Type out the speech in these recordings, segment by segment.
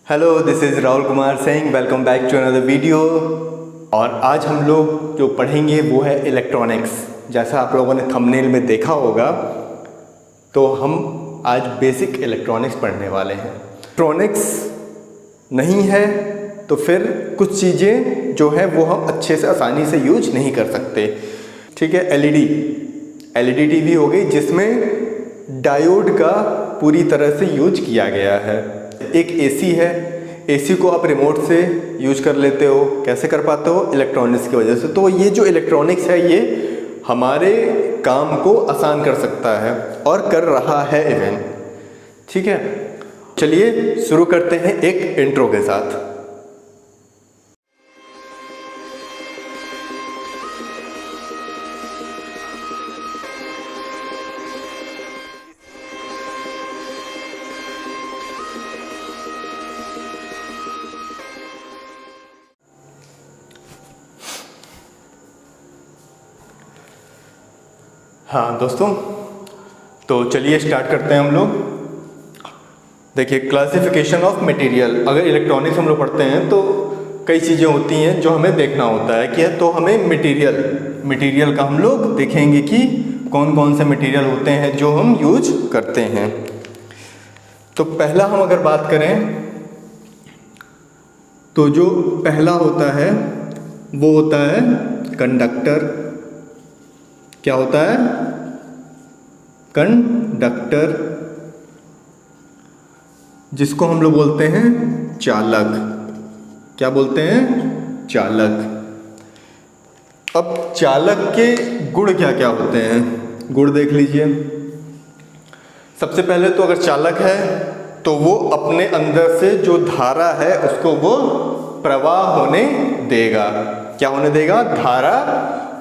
Hello, this is Rahul Kumar Singh. Welcome back to another video. और आज हम लोग जो पढ़ेंगे वो है इलेक्ट्रॉनिक्स। जैसा आप लोगों ने थंबनेल में देखा होगा, तो हम आज बेसिक इलेक्ट्रॉनिक्स पढ़ने वाले हैं। इलेक्ट्रॉनिक्स नहीं है तो फिर कुछ चीज़ें जो है वो हम अच्छे से आसानी से यूज नहीं कर सकते। ठीक है, एलईडी टीवी हो गई जिसमें डायोड का पूरी तरह से यूज किया गया है। एक एसी है, एसी को आप रिमोट से यूज कर लेते हो। कैसे कर पाते हो? इलेक्ट्रॉनिक्स की वजह से। तो ये जो इलेक्ट्रॉनिक्स है ये हमारे काम को आसान कर सकता है और कर रहा है इवन। ठीक है, चलिए शुरू करते हैं एक इंट्रो के साथ। हाँ दोस्तों, तो चलिए स्टार्ट करते हैं हम लोग। देखिए, क्लासिफिकेशन ऑफ मटेरियल। अगर इलेक्ट्रॉनिक्स हम लोग पढ़ते हैं तो कई चीज़ें होती हैं जो हमें देखना होता है कि तो हमें मटेरियल का हम लोग देखेंगे कि कौन कौन से मटेरियल होते हैं जो हम यूज करते हैं। तो पहला हम अगर बात करें तो जो पहला होता है वो होता है कंडक्टर। क्या होता है? कंडक्टर, जिसको हम लोग बोलते हैं चालक। क्या बोलते हैं? चालक। अब चालक के गुण क्या क्या होते हैं, गुण देख लीजिए। सबसे पहले तो अगर चालक है तो वो अपने अंदर से जो धारा है उसको वो प्रवाह होने देगा। क्या होने देगा? धारा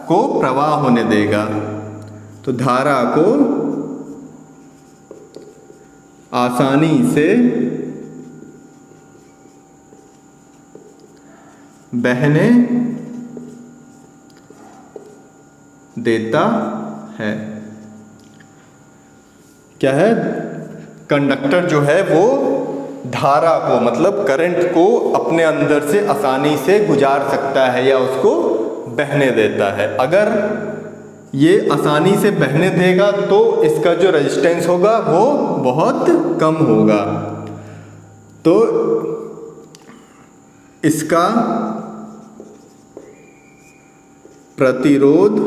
को प्रवाह होने देगा। तो धारा को आसानी से बहने देता है। क्या है? कंडक्टर जो है वो धारा को, मतलब करंट को अपने अंदर से आसानी से गुजार सकता है या उसको बहने देता है। अगर ये आसानी से बहने देगा तो इसका जो रेजिस्टेंस होगा वो बहुत कम होगा। तो इसका प्रतिरोध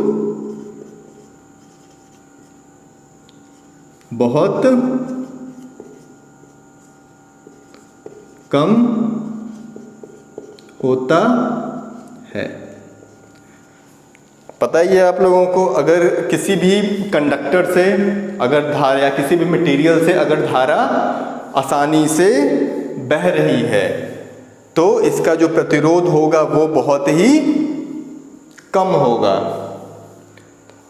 बहुत कम होता है। पता ही है आप लोगों को, अगर किसी भी कंडक्टर से अगर धारा या किसी भी मटेरियल से अगर धारा आसानी से बह रही है तो इसका जो प्रतिरोध होगा वो बहुत ही कम होगा।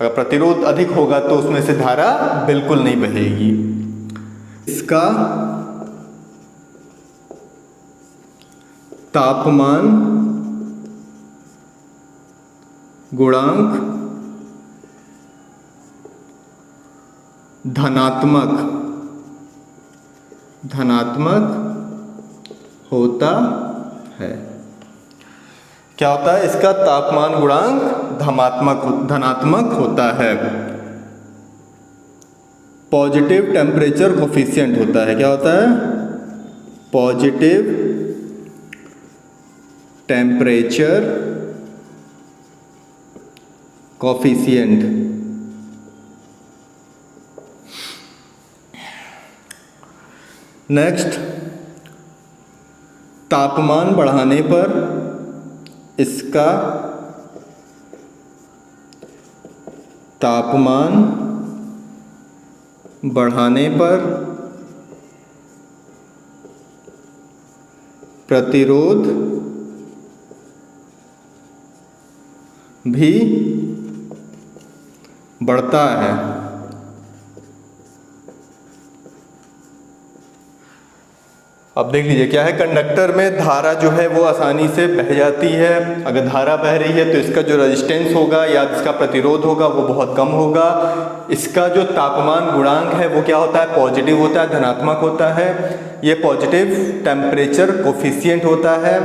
अगर प्रतिरोध अधिक होगा तो उसमें से धारा बिल्कुल नहीं बहेगी। इसका तापमान गुणांक धनात्मक होता है। क्या होता है? इसका तापमान गुणांक धनात्मक होता है। पॉजिटिव टेम्परेचर कोफिशिएंट होता है। क्या होता है? Positive temperature coefficient. नेक्स्ट, तापमान बढ़ाने पर इसका तापमान बढ़ाने पर प्रतिरोध भी बढ़ता है। अब देख लीजिए क्या है, कंडक्टर में धारा जो है वो आसानी से बह जाती है। अगर धारा बह रही है तो इसका जो रेजिस्टेंस होगा या इसका प्रतिरोध होगा वो बहुत कम होगा। इसका जो तापमान गुणांक है वो क्या होता है, पॉजिटिव होता है, धनात्मक होता है। ये पॉजिटिव टेम्परेचर कोफिशिएंट होता है।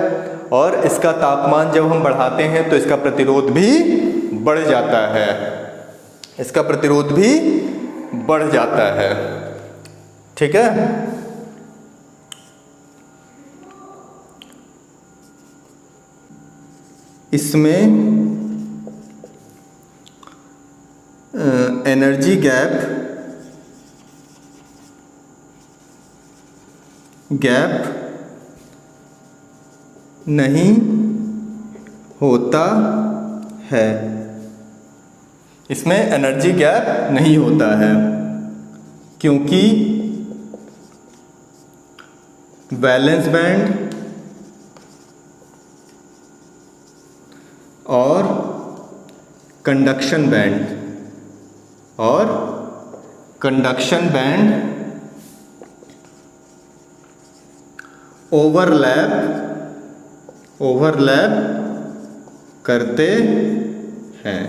और इसका तापमान जब हम बढ़ाते हैं तो इसका प्रतिरोध भी बढ़ जाता है, इसका प्रतिरोध भी बढ़ जाता है। ठीक है, इसमें एनर्जी गैप नहीं होता है, इसमें एनर्जी गैप नहीं होता है क्योंकि वैलेंस बैंड और कंडक्शन बैंड ओवरलैप करते हैं।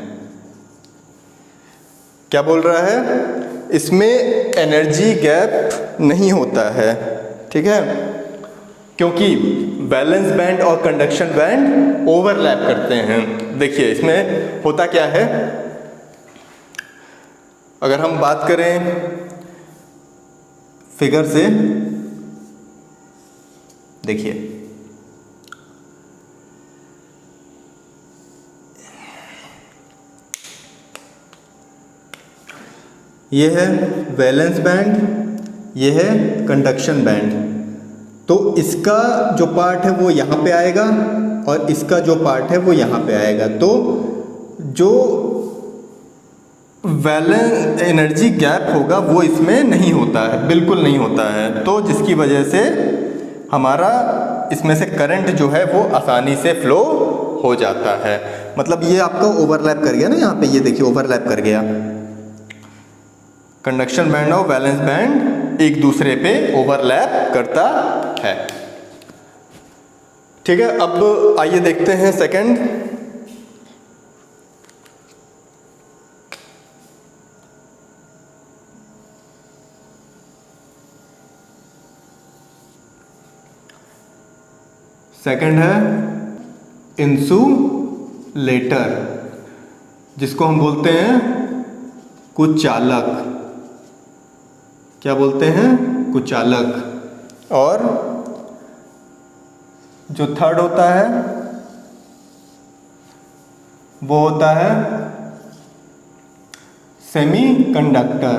क्या बोल रहा है, इसमें एनर्जी गैप नहीं होता है, ठीक है, क्योंकि वैलेंस बैंड और कंडक्शन बैंड ओवरलैप करते हैं। देखिए इसमें होता क्या है, अगर हम बात करें फिगर से, देखिए ये है वैलेंस बैंड, ये है कंडक्शन बैंड। तो इसका जो पार्ट है वो यहाँ पे आएगा और इसका जो पार्ट है वो यहाँ पे आएगा। तो जो वैलेंस एनर्जी गैप होगा वो इसमें नहीं होता है, बिल्कुल नहीं होता है। तो जिसकी वजह से हमारा इसमें से करंट जो है वो आसानी से फ्लो हो जाता है। मतलब ये आपका ओवरलैप कर गया ना, यहाँ पे ये देखिए ओवरलैप कर गया। कंडक्शन बैंड और वैलेंस बैंड एक दूसरे पे ओवरलैप करता है। ठीक है, अब आइए देखते हैं सेकंड। सेकंड है इंसुलेटर, जिसको हम बोलते हैं कुचालक। क्या बोलते हैं, कुचालक। और जो थर्ड होता है वो होता है सेमीकंडक्टर।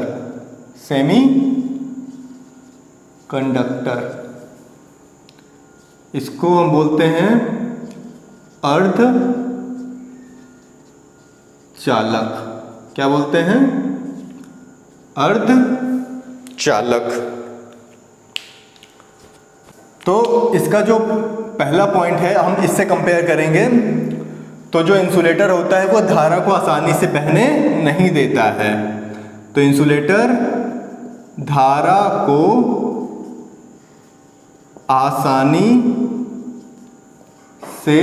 इसको हम बोलते हैं अर्धचालक। क्या बोलते हैं, अर्धचालक। तो इसका जो पहला पॉइंट है हम इससे कंपेयर करेंगे। तो जो इंसुलेटर होता है वो धारा को आसानी से बहने नहीं देता है। तो इंसुलेटर धारा को आसानी से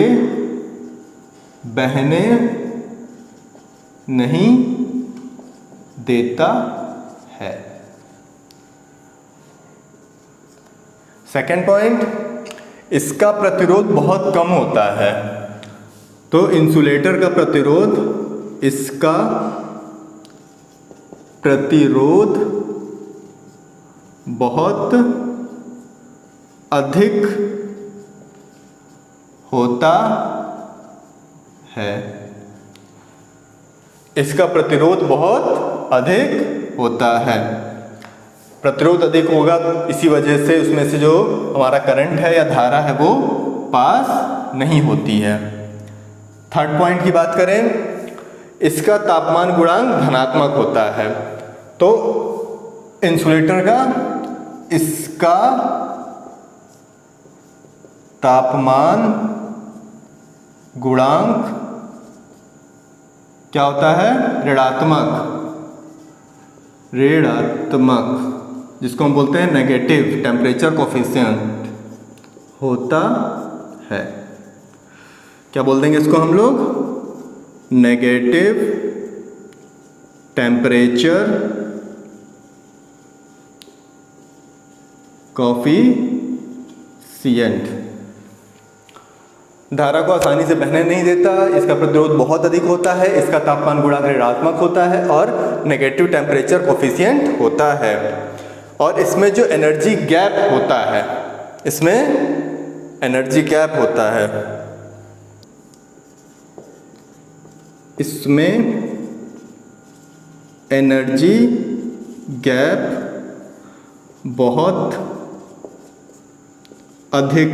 बहने नहीं देता है। सेकेंड पॉइंट, इसका प्रतिरोध बहुत कम होता है। तो इंसुलेटर का प्रतिरोध, इसका प्रतिरोध बहुत अधिक होता है। इसका प्रतिरोध बहुत अधिक होता है। प्रतिरोध अधिक होगा, इसी वजह से उसमें से जो हमारा करंट है या धारा है वो पास नहीं होती है। थर्ड पॉइंट की बात करें, इसका तापमान गुणांक धनात्मक होता है। तो इंसुलेटर का इसका तापमान गुणांक क्या होता है, ऋणात्मक, जिसको हम बोलते हैं नेगेटिव टेम्परेचर कोफिशिएंट। होता है। क्या बोल देंगे इसको हम लोग? Negative temperature coefficient. धारा को आसानी से बहने नहीं देता, इसका प्रतिरोध बहुत अधिक होता है, इसका तापमान गुणांक ऋणात्मक होता है और नेगेटिव टेम्परेचर कोफिशिएंट होता है। और इसमें जो एनर्जी गैप होता है, इसमें एनर्जी गैप होता है, इसमें एनर्जी गैप बहुत अधिक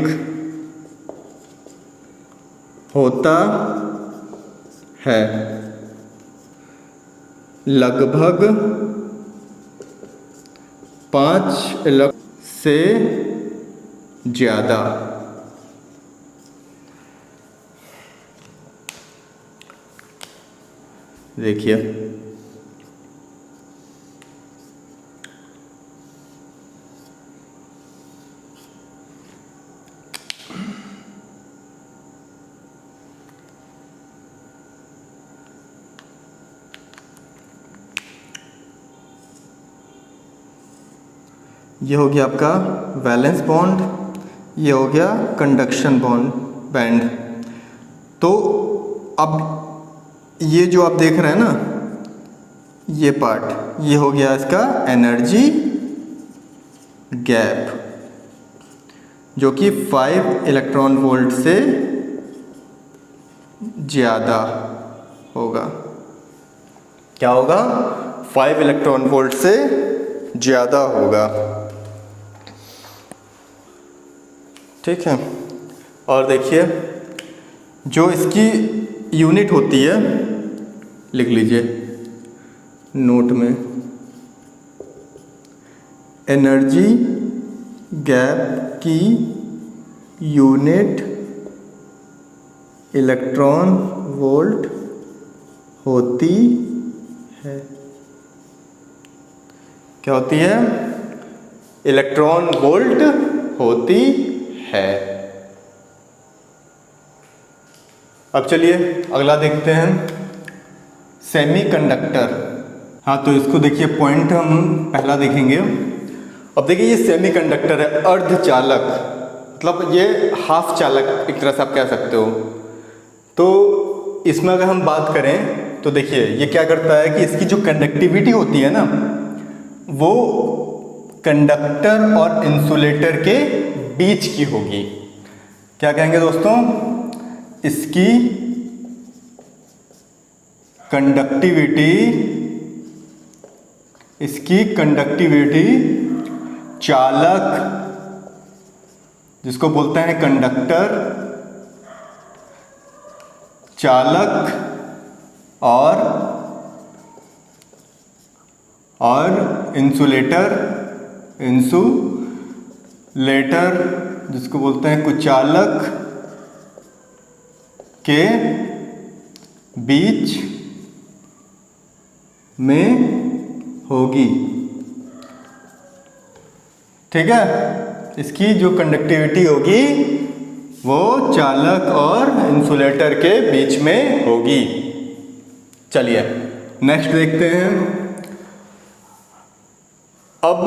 होता है, लगभग 5 इलेक्ट्रॉन से ज़्यादा। देखिए ये हो गया आपका वैलेंस बॉन्ड, ये हो गया कंडक्शन बॉन्ड बैंड। तो अब ये जो आप देख रहे हैं ना, ये पार्ट, ये हो गया इसका एनर्जी गैप, जो कि 5 इलेक्ट्रॉन वोल्ट से ज़्यादा होगा। क्या होगा? 5 इलेक्ट्रॉन वोल्ट से ज़्यादा होगा। ठीक है। और देखिए जो इसकी यूनिट होती है, लिख लीजिए नोट में, एनर्जी गैप की यूनिट इलेक्ट्रॉन वोल्ट होती है। क्या होती है? इलेक्ट्रॉन वोल्ट होती है। अब चलिए अगला देखते हैं, सेमीकंडक्टर। हाँ, तो इसको देखिए, पॉइंट हम पहला देखेंगे। अब देखिए ये सेमीकंडक्टर है, अर्धचालक, मतलब ये हाफ चालक एक तरह से आप कह सकते हो। तो इसमें अगर हम बात करें तो देखिए ये क्या करता है कि इसकी जो कंडक्टिविटी होती है ना, वो कंडक्टर और इंसुलेटर के बीच की होगी। क्या कहेंगे दोस्तों? इसकी कंडक्टिविटी चालक, जिसको बोलते हैं कंडक्टर, चालक और इंसुलेटर जिसको बोलते हैं कुचालक के बीच में होगी। ठीक है, इसकी जो कंडक्टिविटी होगी वो चालक और इंसुलेटर के बीच में होगी। चलिए नेक्स्ट देखते हैं। अब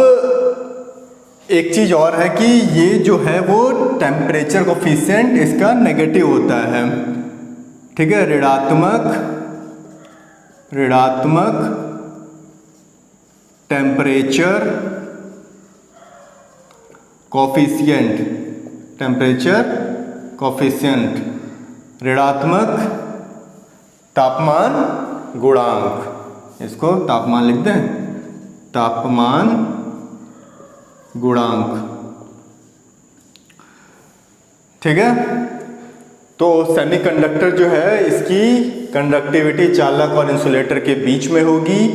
एक चीज और है कि ये जो है वो टेम्परेचर कोफिशिएंट इसका नेगेटिव होता है। ठीक है, ऋणात्मक टेम्परेचर कोफिशिएंट, ऋणात्मक तापमान गुणांक, इसको तापमान लिख दें, तापमान गुणांक। ठीक है, तो सेमीकंडक्टर जो है इसकी कंडक्टिविटी चालक और इंसुलेटर के बीच में होगी,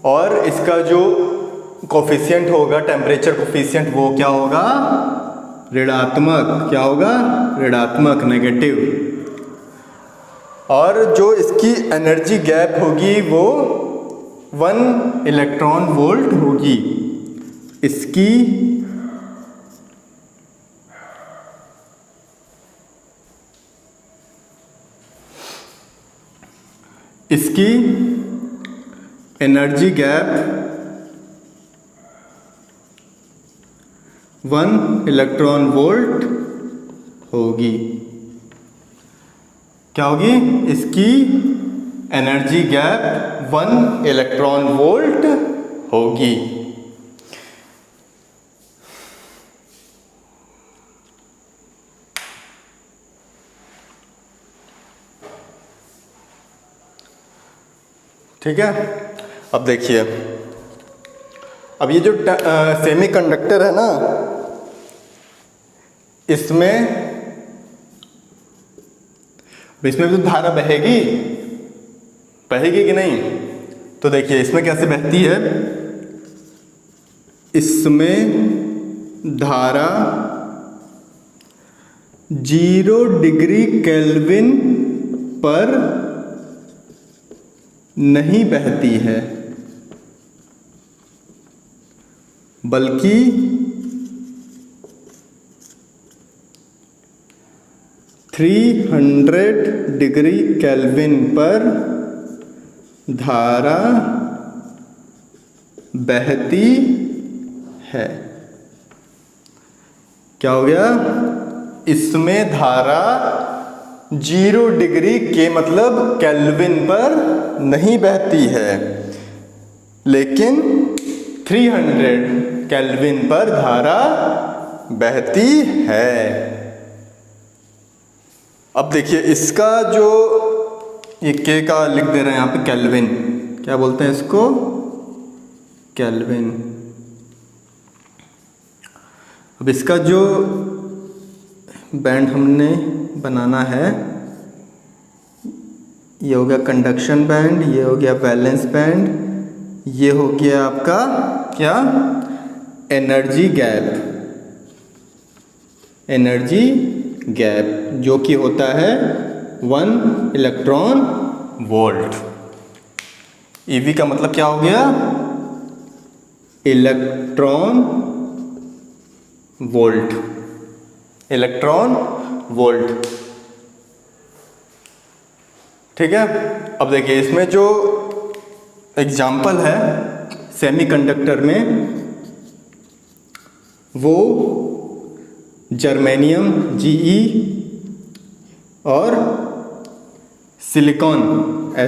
और इसका जो कोफिशिएंट होगा, टेम्परेचर कोफिशिएंट, वो क्या होगा? ऋणात्मक। क्या होगा? ऋणात्मक, नेगेटिव। और जो इसकी एनर्जी गैप होगी वो 1 इलेक्ट्रॉन वोल्ट होगी। इसकी इसकी एनर्जी गैप 1 इलेक्ट्रॉन वोल्ट होगी। क्या होगी? इसकी एनर्जी गैप 1 इलेक्ट्रॉन वोल्ट होगी। ठीक है, अब देखिए, अब ये जो सेमीकंडक्टर है ना, इसमें तो धारा बहेगी कि नहीं? तो देखिए इसमें कैसे बहती है। इसमें धारा 0 डिग्री केल्विन पर नहीं बहती है, बल्कि 300 डिग्री केल्विन पर धारा बहती है। क्या हो गया? इसमें धारा 0 डिग्री के मतलब केल्विन पर नहीं बहती है, लेकिन 300 केल्विन पर धारा बहती है। अब देखिए इसका जो ये के का लिख दे रहे हैं यहाँ पे केल्विन, क्या बोलते हैं इसको? केल्विन। अब इसका जो बैंड हमने बनाना है, ये हो गया कंडक्शन बैंड, ये हो गया वैलेंस बैंड, ये हो गया आपका क्या? Energy gap. एनर्जी गैप जो कि होता है 1 इलेक्ट्रॉन वोल्ट। ईवी का मतलब क्या हो गया? Electron volt. Electron volt. ठीक है, अब देखिए इसमें जो एग्जाम्पल है सेमीकंडक्टर में, वो जर्मेनियम Ge और silicon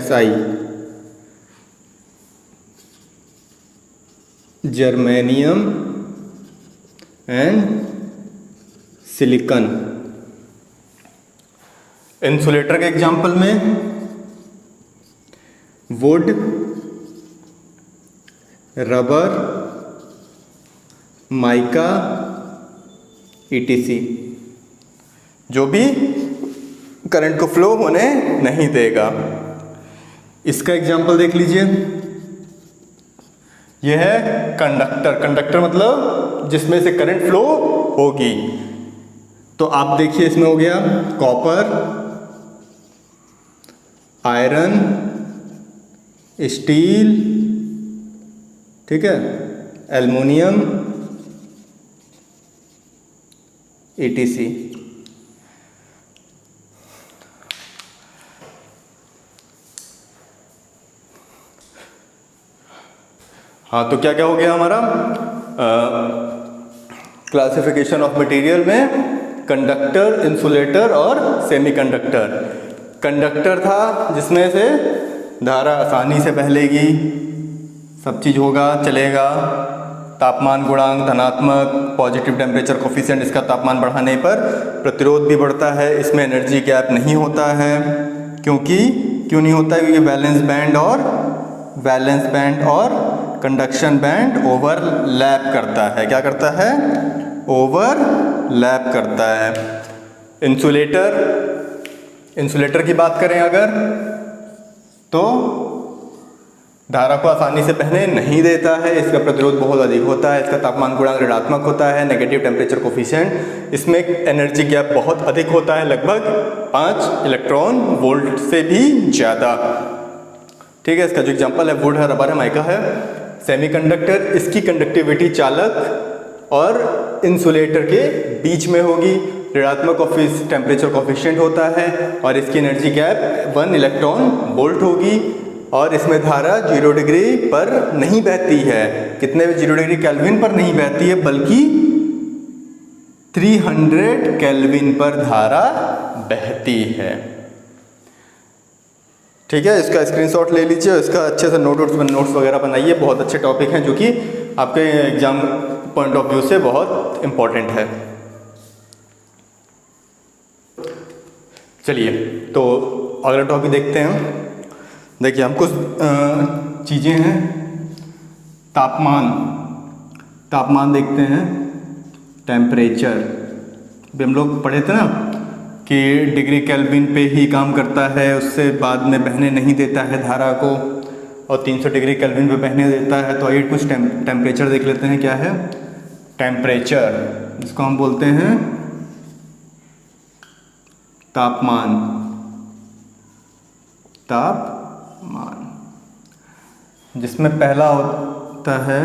Si। Germanium and silicon. Insulator के एग्जाम्पल में वुड, रबर, माइका, ETC, जो भी करंट को फ्लो होने नहीं देगा। इसका एग्जाम्पल देख लीजिए, यह है कंडक्टर। कंडक्टर मतलब जिसमें से करंट फ्लो होगी। तो आप देखिए इसमें हो गया कॉपर, आयरन, स्टील, ठीक है, एल्युमिनियम, ETC। हाँ, तो क्या क्या हो गया हमारा क्लासिफिकेशन ऑफ मटेरियल में? कंडक्टर, इंसुलेटर और सेमीकंडक्टर। कंडक्टर था जिसमें से धारा आसानी से बहलेगी, सब चीज़ होगा, चलेगा। तापमान गुणांक धनात्मक, पॉजिटिव टेम्परेचर कोफिशिएंट, इसका तापमान बढ़ाने पर प्रतिरोध भी बढ़ता है। इसमें एनर्जी गैप नहीं होता है, क्यों नहीं होता है? क्योंकि वैलेंस बैंड और कंडक्शन बैंड ओवरलैप करता है। क्या करता है? ओवरलैप करता है। इंसुलेटर की बात करें अगर, तो धारा को आसानी से बहने नहीं देता है, इसका प्रतिरोध बहुत अधिक होता है, इसका तापमान गुणांक ऋणात्मक होता है, नेगेटिव टेम्परेचर कोफिशिएंट, इसमें एनर्जी गैप बहुत अधिक होता है, लगभग 5 इलेक्ट्रॉन वोल्ट से भी ज़्यादा। ठीक है, इसका जो एग्जांपल है वुड है, रबर है, माइका है। सेमीकंडक्टर, इसकी कंडक्टिविटी चालक और इंसुलेटर के बीच में होगी, ऋणात्मक टेम्परेचर कोफिशिएंट होता है और इसकी एनर्जी गैप 1 इलेक्ट्रॉन वोल्ट होगी और इसमें धारा 0 डिग्री पर नहीं बहती है। कितने 0 डिग्री केल्विन पर नहीं बहती है, बल्कि 300 केल्विन पर धारा बहती है। ठीक है, इसका स्क्रीनशॉट ले लीजिए, इसका अच्छे से नोट्स वगैरह बनाइए। बहुत अच्छे टॉपिक हैं जो कि आपके एग्जाम पॉइंट ऑफ व्यू से बहुत इम्पोर्टेंट है। चलिए तो अगला टॉपिक देखते हैं। देखिए हम कुछ चीज़ें हैं, तापमान देखते हैं, टेम्परेचर भी हम लोग पढ़े थे ना कि डिग्री केल्विन पे ही काम करता है, उससे बाद में बहने नहीं देता है धारा को, और 300 डिग्री केल्विन पे बहने देता है। तो आइए कुछ टेम्परेचर देख लेते हैं। क्या है टेम्परेचर? जिसको हम बोलते हैं तापमान, जिसमें पहला होता है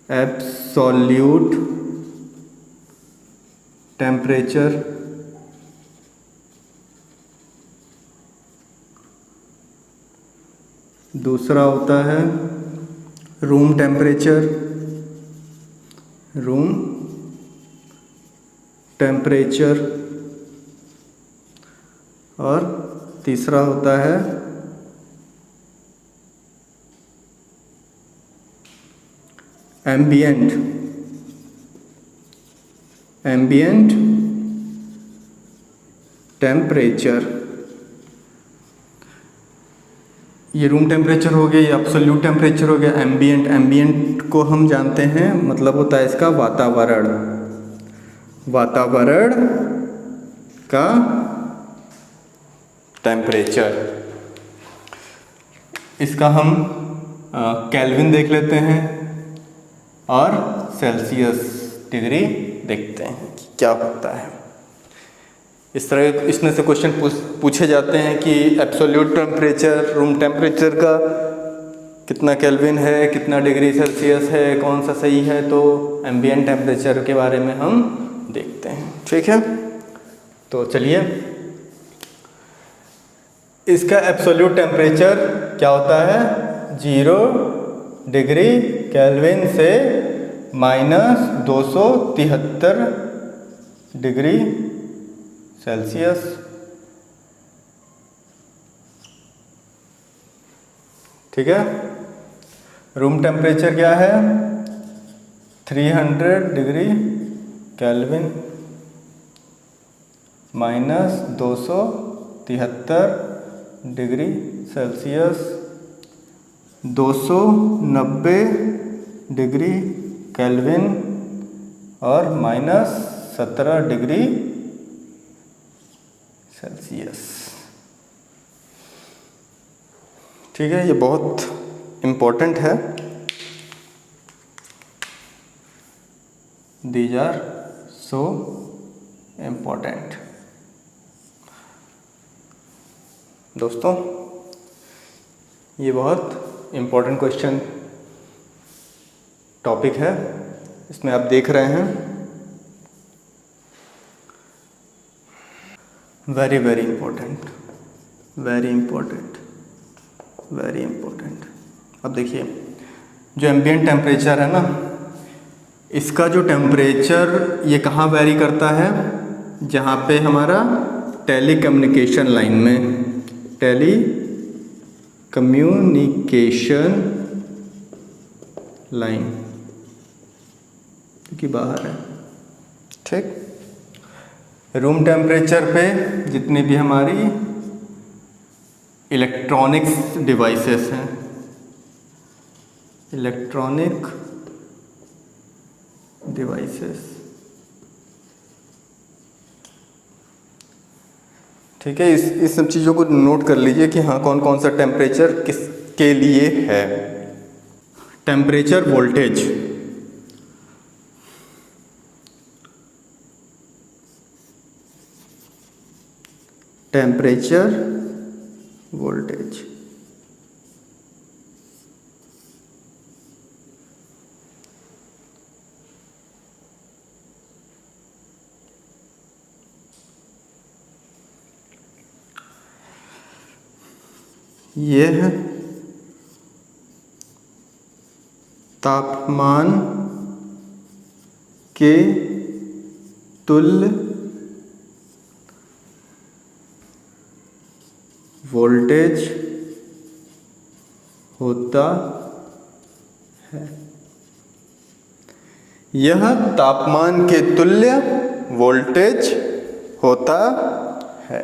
एब्सोल्यूट टेम्परेचर, दूसरा होता है रूम टेम्परेचर, और तीसरा होता है एम्बिएंट टेम्परेचर। ये रूम टेम्परेचर हो गया, ये एब्सोल्यूट टेम्परेचर हो गया। एम्बिएंट को हम जानते हैं, मतलब होता है इसका वातावरण का टेम्परेचर। इसका हम केल्विन देख लेते हैं और सेल्सियस डिग्री देखते हैं कि क्या होता है। इस तरह इसमें से क्वेश्चन पूछे जाते हैं कि एब्सोल्यूट टेम्परेचर, रूम टेम्परेचर का कितना केल्विन है, कितना डिग्री सेल्सियस है, कौन सा सही है। तो एम्बिएंट टेम्परेचर के बारे में हम देखते हैं। ठीक है, तो चलिए, इसका एब्सोल्यूट टेम्परेचर क्या होता है? 0 डिग्री केल्विन से -273 डिग्री सेल्सियस। ठीक है, रूम टेम्परेचर क्या है? 300 degree kelvin -273 degree Celsius, 290 degree kelvin और -17 डिग्री सेल्सियस। ठीक है, ये बहुत इम्पोर्टेंट है। These are so important. दोस्तों, ये बहुत इम्पोर्टेंट क्वेश्चन टॉपिक है। इसमें आप देख रहे हैं वेरी वेरी इम्पोर्टेंट। अब देखिए, जो एम्बिएंट टेम्परेचर है ना, इसका जो टेम्परेचर ये कहाँ वैरी करता है? जहाँ पे हमारा टेलीकम्युनिकेशन लाइन में, टेलीकम्युनिकेशन लाइन क्योंकि बाहर है। ठीक, रूम टेम्परेचर पे जितनी भी हमारी इलेक्ट्रॉनिक्स डिवाइसेस हैं, ठीक है, इस सब चीज़ों को नोट कर लीजिए कि हाँ कौन कौन सा टेम्परेचर किसके लिए है। टेम्परेचर वोल्टेज, यह तापमान के तुल्य वोल्टेज होता है। यह तापमान के तुल्य वोल्टेज होता है।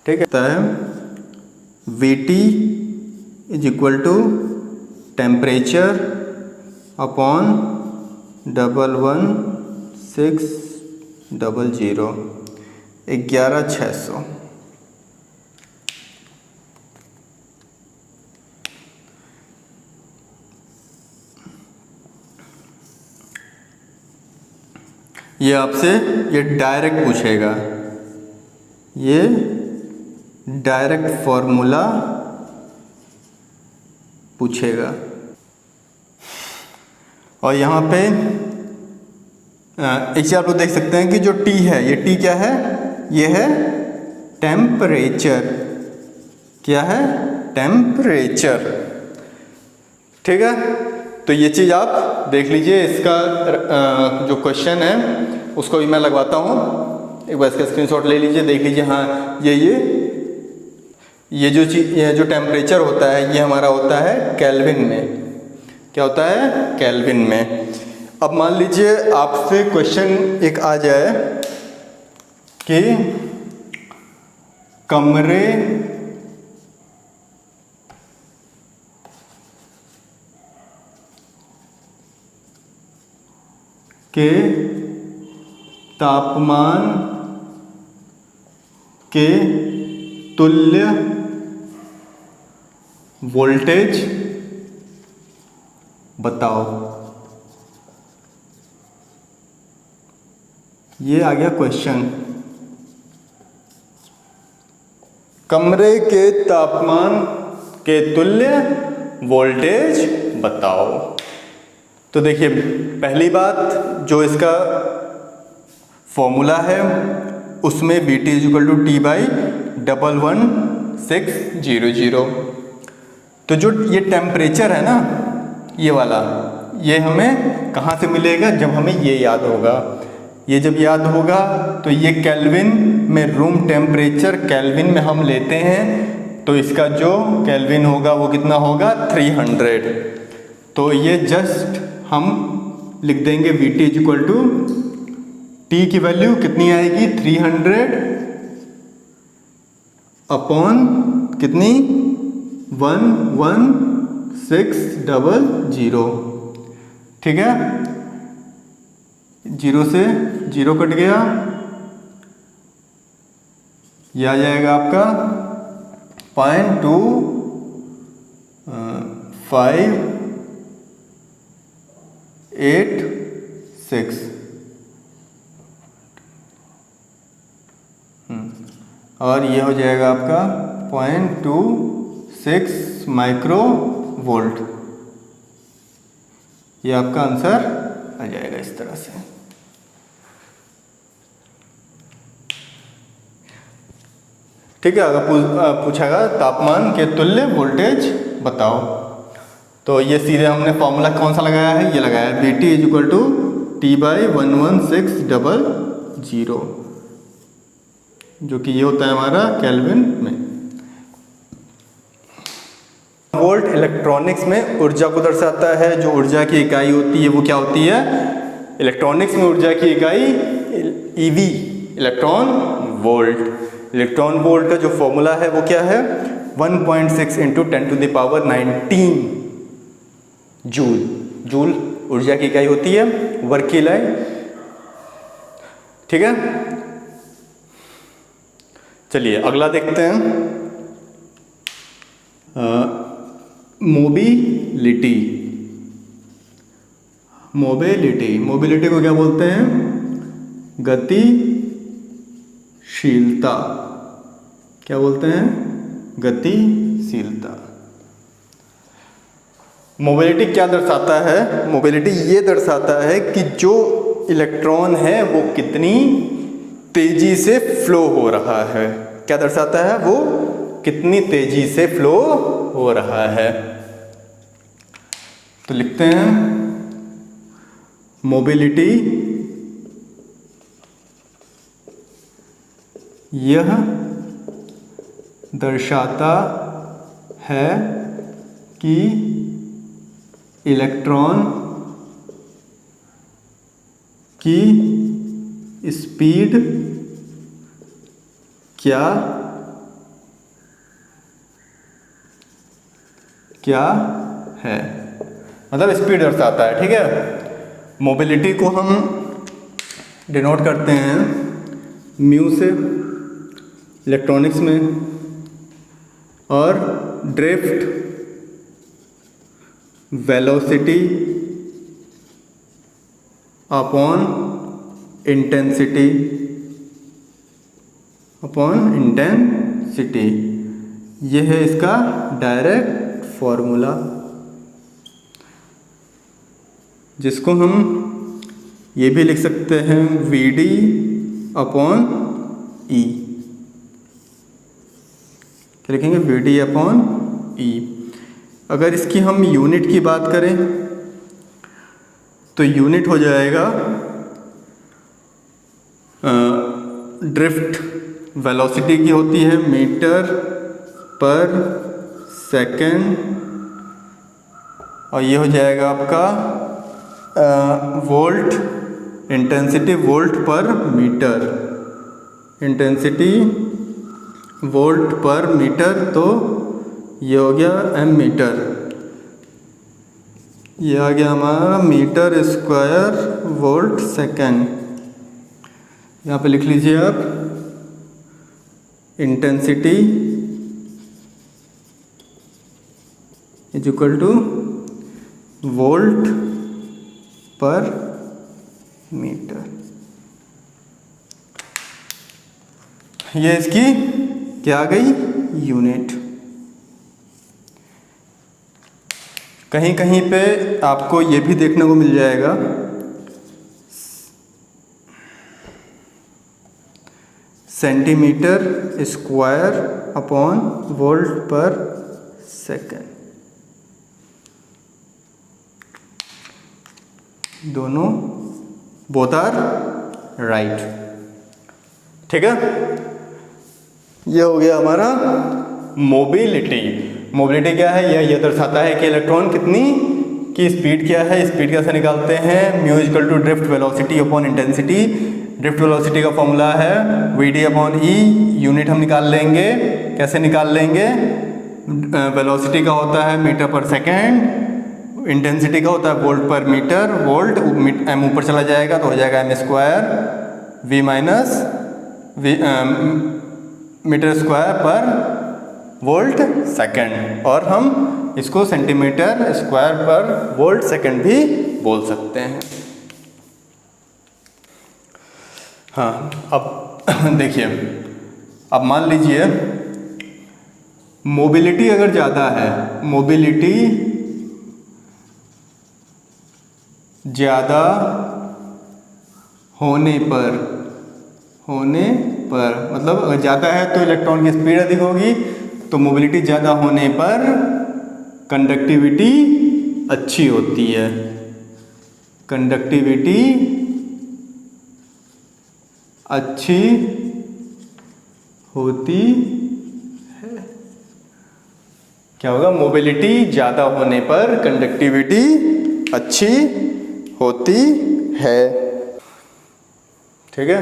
ठीक है, VT is equal to temperature upon 11600 11600। ये आपसे ये डायरेक्ट पूछेगा, ये डायरेक्ट फॉर्मूला पूछेगा। और यहाँ पे एक चीज़ आप लोग देख सकते हैं कि जो T है, ये T क्या है? ये है टेम्परेचर। क्या है? टेम्परेचर। ठीक है, तो ये चीज़ आप देख लीजिए। इसका जो क्वेश्चन है उसको भी मैं लगवाता हूँ, एक बार इसका स्क्रीनशॉट ले लीजिए, देख लीजिए। हाँ, ये जो चीज़, ये जो टेम्परेचर होता है, ये हमारा होता है केल्विन में। क्या होता है? केल्विन में। अब मान लीजिए आपसे क्वेश्चन एक आ जाए कि कमरे के तापमान के तुल्य वोल्टेज बताओ। ये आ गया क्वेश्चन। कमरे के तापमान के तुल्य वोल्टेज बताओ। तो देखिए, पहली बात, जो इसका फॉर्मूला है उसमें VT is equal to T/11600। तो जो ये टेम्परेचर है ना, ये वाला, ये हमें कहाँ से मिलेगा? जब हमें ये याद होगा। ये जब याद होगा तो ये केल्विन में, रूम टेम्परेचर केल्विन में हम लेते हैं, तो इसका जो केल्विन होगा वो कितना होगा? 300। तो ये जस्ट हम लिख देंगे VT is equal to, T की वैल्यू कितनी आएगी? 300 अपॉन कितनी? 11600। ठीक है, 0 से 0 कट गया, यह आ जाएगा आपका 0.2586। और ये हो जाएगा आपका 0.26 माइक्रो वोल्ट। ये आपका आंसर आ जाएगा इस तरह से। ठीक है, अगर पूछेगा तापमान के तुल्य वोल्टेज बताओ, तो ये सीधे हमने फॉर्मूला कौन सा लगाया है? ये लगाया है VT is equal to T/11600, जो कि ये होता है हमारा केल्विन में। वोल्ट इलेक्ट्रॉनिक्स में ऊर्जा को दर्शाता है। जो ऊर्जा की इकाई होती है वो क्या होती है? इलेक्ट्रॉनिक्स में ऊर्जा की इकाई EV, electron volt. Electron volt का जो फॉर्मूला है वो क्या है? 1.6 × 10⁻19 जूल। जूल ऊर्जा की इकाई होती है, वर्ग की इकाई। ठीक है, चलिए अगला देखते हैं। मोबिलिटी। मोबिलिटी को क्या बोलते हैं? गतिशीलता। क्या बोलते हैं? गतिशीलता। मोबिलिटी क्या दर्शाता है? मोबिलिटी ये दर्शाता है कि जो इलेक्ट्रॉन है वो कितनी तेजी से फ्लो हो रहा है। क्या दर्शाता है? वो कितनी तेजी से फ्लो हो रहा है। तो लिखते हैं मोबिलिटी यह दर्शाता है कि इलेक्ट्रॉन की स्पीड क्या है, मतलब स्पीड दर्शाता है। ठीक है, मोबिलिटी को हम डिनोट करते हैं म्यू से इलेक्ट्रॉनिक्स में, और ड्रिफ्ट वेलोसिटी अपॉन इंटेंसिटी यह है इसका डायरेक्ट फॉर्मूला, जिसको हम ये भी लिख सकते हैं VD अपॉन E। क्या लिखेंगे? VD upon E। अगर इसकी हम यूनिट की बात करें तो यूनिट हो जाएगा ड्रिफ्ट वेलोसिटी की होती है मीटर पर सेकेंड, और ये हो जाएगा आपका वोल्ट, इंटेंसिटी वोल्ट पर मीटर, इंटेंसिटी वोल्ट पर मीटर, तो ये हो गया एम मीटर, ये आ गया हमारा मीटर स्क्वायर वोल्ट सेकेंड। यहाँ पे लिख लीजिए आप intensity is equal two volt पर मीटर। ये इसकी क्या आ गई? यूनिट। कहीं कहीं पे आपको ये भी देखने को मिल जाएगा सेंटीमीटर स्क्वायर अपॉन वोल्ट पर सेकेंड। दोनों बोथ आर राइट। ठीक है, ये हो गया हमारा मोबिलिटी। मोबिलिटी क्या है? यह दर्शाता है कि इलेक्ट्रॉन कितनी की स्पीड क्या है। स्पीड कैसे निकालते हैं? Mu equal to drift velocity upon intensity. Drift velocity का फॉर्मूला है VD अपॉन E। यूनिट हम निकाल लेंगे। कैसे निकाल लेंगे? वेलोसिटी का होता है मीटर पर सेकेंड, इंटेंसिटी का होता है वोल्ट पर मीटर, वोल्ट m ऊपर चला जाएगा तो हो जाएगा m square V minus metre square पर वोल्ट सेकेंड, और हम इसको सेंटीमीटर स्क्वायर पर वोल्ट सेकेंड भी बोल सकते हैं। हाँ, अब देखिए, अब मान लीजिए मोबिलिटी अगर ज़्यादा है, मोबिलिटी ज़्यादा होने पर मतलब अगर ज़्यादा है तो इलेक्ट्रॉन की स्पीड अधिक होगी, तो मोबिलिटी ज़्यादा होने पर कंडक्टिविटी अच्छी होती है। कंडक्टिविटी अच्छी होती है। क्या होगा? मोबिलिटी ज़्यादा होने पर कंडक्टिविटी अच्छी होती है। ठीक है,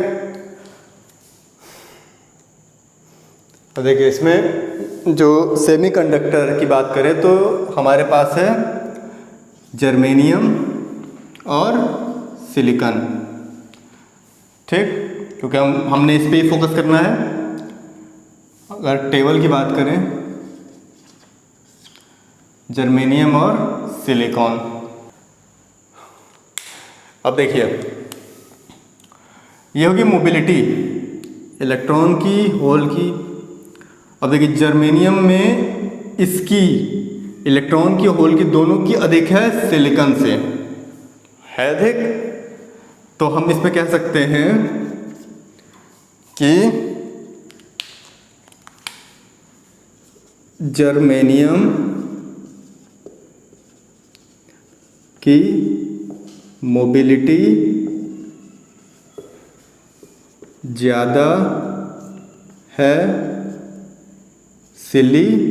तो देखिए इसमें जो सेमीकंडक्टर की बात करें तो हमारे पास है जर्मेनियम और सिलिकॉन। ठीक, क्योंकि हमने इस पे ही फोकस करना है। अगर टेबल की बात करें, जर्मेनियम और सिलिकॉन। अब देखिए, ये होगी मोबिलिटी इलेक्ट्रॉन की, होल की। अब देखिए जर्मेनियम में इसकी इलेक्ट्रॉन की, होल की, दोनों की अधिक है, सिलिकॉन से है अधिक। तो हम इस पे कह सकते हैं कि जर्मेनियम की मोबिलिटी ज़्यादा है सिलिकॉन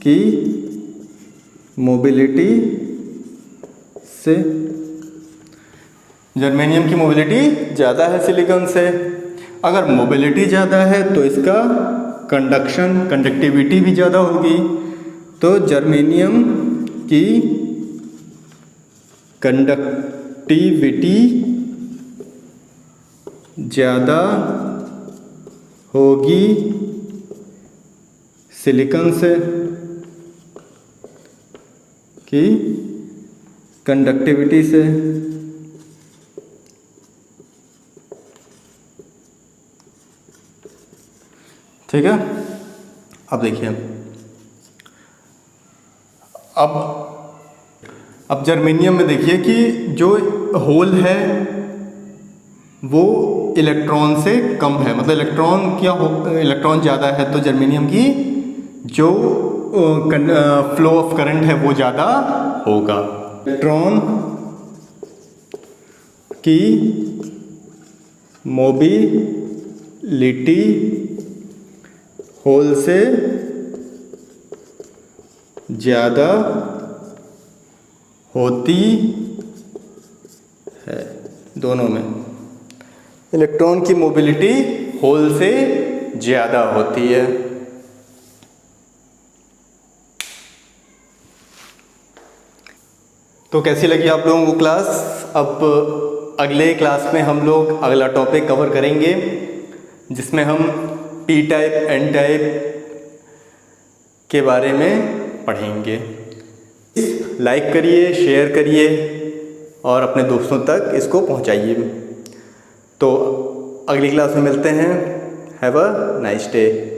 की मोबिलिटी से। जर्मेनियम की मोबिलिटी ज़्यादा है सिलिकॉन से। अगर मोबिलिटी ज़्यादा है तो इसका कंडक्टिविटी भी ज़्यादा होगी। तो जर्मेनियम की कंडक्टिविटी ज़्यादा होगी सिलिकॉन से की कंडक्टिविटी से। ठीक है। अब देखिए, अब जर्मेनियम में देखिए कि जो होल है वो इलेक्ट्रॉन से कम है, मतलब इलेक्ट्रॉन ज़्यादा है तो जर्मेनियम की जो फ्लो ऑफ करंट है वो ज़्यादा होगा। इलेक्ट्रॉन की मोबिलिटी होल से ज़्यादा होती है। दोनों में इलेक्ट्रॉन की मोबिलिटी होल से ज़्यादा होती है। तो कैसी लगी आप लोगों को क्लास? अब अगले क्लास में हम लोग अगला टॉपिक कवर करेंगे जिसमें हम पी टाइप एन टाइप के बारे में पढ़ेंगे। लाइक करिए, शेयर करिए और अपने दोस्तों तक इसको पहुंचाइए। तो अगली क्लास में मिलते हैं। Have a nice day.